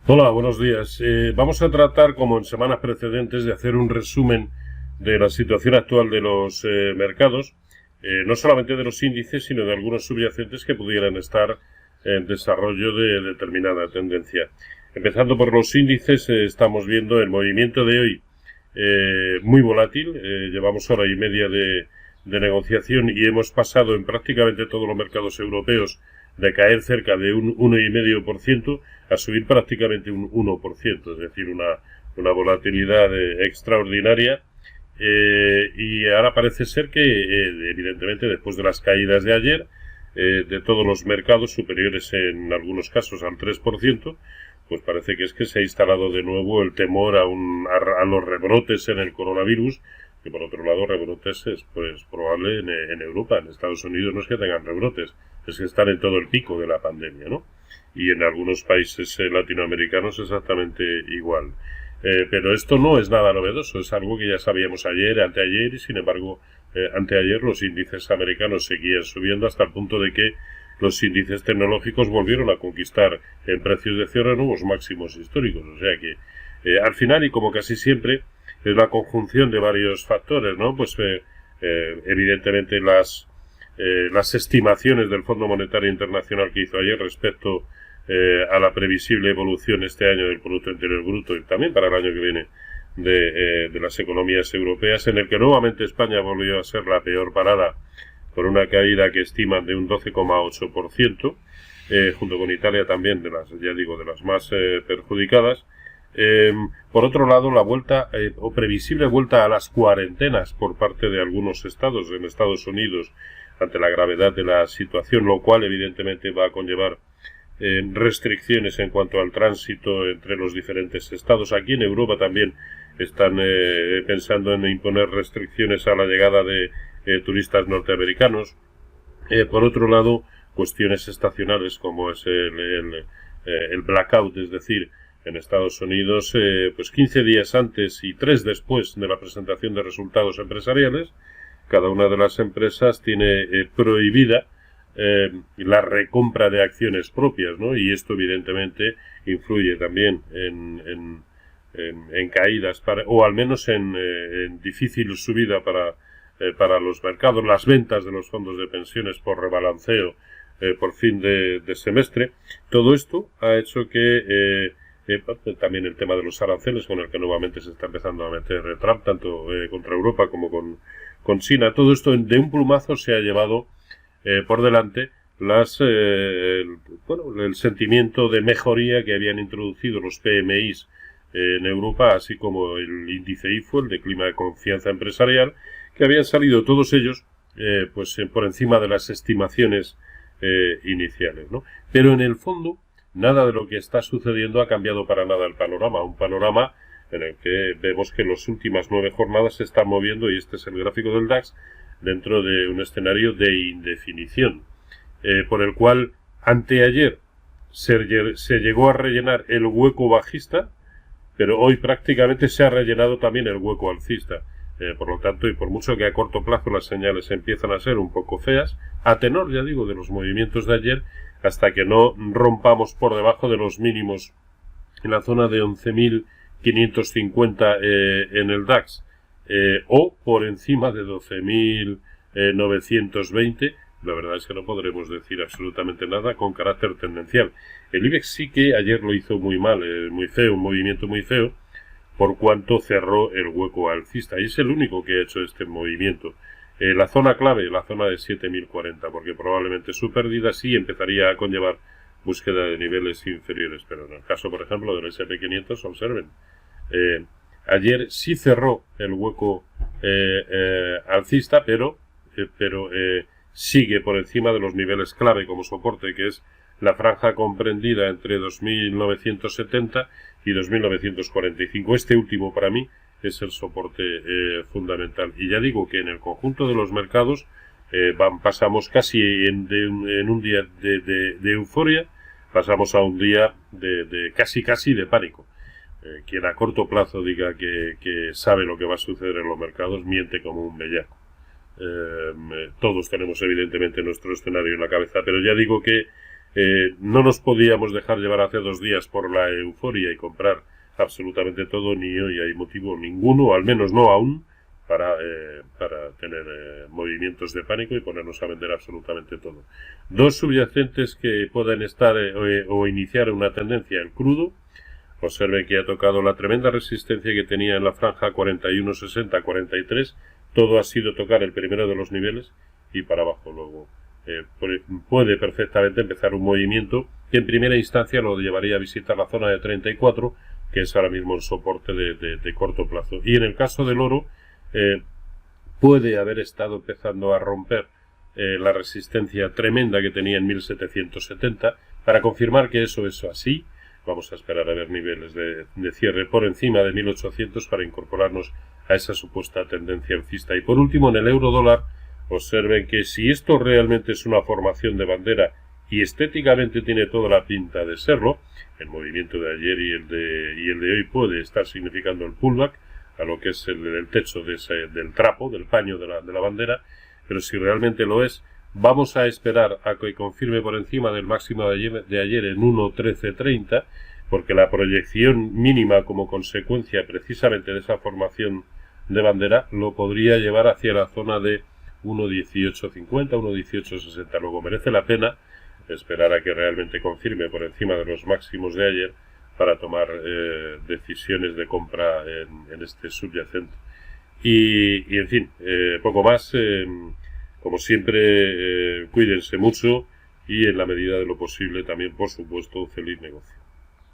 Hola, buenos días. Vamos a tratar, como en semanas precedentes, de hacer un resumen de la situación actual de los mercados, no solamente de los índices, sino de algunos subyacentes que pudieran estar en desarrollo de determinada tendencia. Empezando por los índices, estamos viendo el movimiento de hoy muy volátil. Llevamos hora y media de negociación y hemos pasado en prácticamente todos los mercados europeos de caer cerca de un 1,5% a subir prácticamente un 1%, es decir, una volatilidad extraordinaria. Y ahora parece ser que, evidentemente, después de las caídas de ayer, de todos los mercados superiores en algunos casos al 3%, pues parece que es que se ha instalado de nuevo el temor a los rebrotes en el coronavirus, que por otro lado rebrotes es pues probable en Europa. En Estados Unidos no es que tengan rebrotes, es que están en todo el pico de la pandemia, ¿no? Y en algunos países latinoamericanos exactamente igual. Pero esto no es nada novedoso, es algo que ya sabíamos ayer, anteayer, y sin embargo, anteayer los índices americanos seguían subiendo hasta el punto de que los índices tecnológicos volvieron a conquistar en precios de cierre nuevos máximos históricos. O sea que, al final, y como casi siempre, es la conjunción de varios factores, ¿no? Pues, evidentemente, las estimaciones del Fondo Monetario Internacional que hizo ayer respecto a la previsible evolución este año del Producto Interior Bruto y también para el año que viene de las economías europeas, en el que nuevamente España volvió a ser la peor parada con una caída que estiman de un 12,8%, junto con Italia también de las más perjudicadas. Por otro lado, la vuelta o previsible vuelta a las cuarentenas por parte de algunos estados en Estados Unidos ante la gravedad de la situación, lo cual evidentemente va a conllevar restricciones en cuanto al tránsito entre los diferentes estados. Aquí en Europa también están pensando en imponer restricciones a la llegada de turistas norteamericanos. Por otro lado, cuestiones estacionales como es el blackout, es decir, en Estados Unidos, pues 15 días antes y 3 después de la presentación de resultados empresariales, cada una de las empresas tiene prohibida la recompra de acciones propias, ¿no? Y esto evidentemente influye también en caídas o al menos en difícil subida para los mercados, las ventas de los fondos de pensiones por rebalanceo por fin de semestre. Todo esto ha hecho que también el tema de los aranceles, con el que nuevamente se está empezando a meter Trump, tanto contra Europa como con China, todo esto de un plumazo se ha llevado por delante el sentimiento de mejoría que habían introducido los PMIs en Europa, así como el índice IFO, el de clima de confianza empresarial, que habían salido todos ellos por encima de las estimaciones iniciales, ¿no? Pero en el fondo, nada de lo que está sucediendo ha cambiado para nada el panorama. Un panorama en el que vemos que las últimas 9 jornadas se están moviendo, y este es el gráfico del DAX, dentro de un escenario de indefinición, por el cual anteayer se llegó a rellenar el hueco bajista, pero hoy prácticamente se ha rellenado también el hueco alcista. Por lo tanto, y por mucho que a corto plazo las señales empiezan a ser un poco feas, a tenor, ya digo, de los movimientos de ayer, hasta que no rompamos por debajo de los mínimos en la zona de 11.550 en el DAX, o por encima de 12.920, la verdad es que no podremos decir absolutamente nada con carácter tendencial. El IBEX sí que ayer lo hizo muy mal, muy feo, un movimiento muy feo, por cuanto cerró el hueco alcista, y es el único que ha hecho este movimiento. La zona clave, la zona de 7.040, porque probablemente su pérdida sí empezaría a conllevar búsqueda de niveles inferiores, pero en el caso, por ejemplo, del S&P 500, observen, ayer sí cerró el hueco alcista, pero sigue por encima de los niveles clave como soporte, que es la franja comprendida entre 2.970 y 2.945. Este último, para mí, es el soporte fundamental. Y ya digo que en el conjunto de los mercados pasamos casi en un día de euforia, pasamos a un día de casi de pánico. Quien a corto plazo diga que sabe lo que va a suceder en los mercados miente como un bellaco. Todos tenemos evidentemente nuestro escenario en la cabeza, pero ya digo que No nos podíamos dejar llevar hace 2 días por la euforia y comprar absolutamente todo, ni hoy hay motivo ninguno, o al menos no aún, para tener movimientos de pánico y ponernos a vender absolutamente todo. 2 subyacentes que pueden estar o iniciar una tendencia: el crudo. Observen que ha tocado la tremenda resistencia que tenía en la franja 41,60-43. Todo ha sido tocar el primero de los niveles y para abajo. Luego puede perfectamente empezar un movimiento que en primera instancia lo llevaría a visitar la zona de 34, que es ahora mismo el soporte de corto plazo. Y en el caso del oro, puede haber estado empezando a romper la resistencia tremenda que tenía en 1770. Para confirmar que eso es así, vamos a esperar a ver niveles de cierre por encima de 1800 para incorporarnos a esa supuesta tendencia alcista. Y por último, en el euro dólar, observen que si esto realmente es una formación de bandera y estéticamente tiene toda la pinta de serlo, el movimiento de ayer y el de hoy puede estar significando el pullback a lo que es el techo del trapo, del paño de la bandera, pero si realmente lo es, vamos a esperar a que confirme por encima del máximo de ayer en 1.1330, porque la proyección mínima como consecuencia precisamente de esa formación de bandera lo podría llevar hacia la zona de 1.1850, 1.1860. Luego merece la pena esperar a que realmente confirme por encima de los máximos de ayer para tomar decisiones de compra en este subyacente. Y en fin, poco más. Como siempre, cuídense mucho y en la medida de lo posible también, por supuesto, feliz negocio.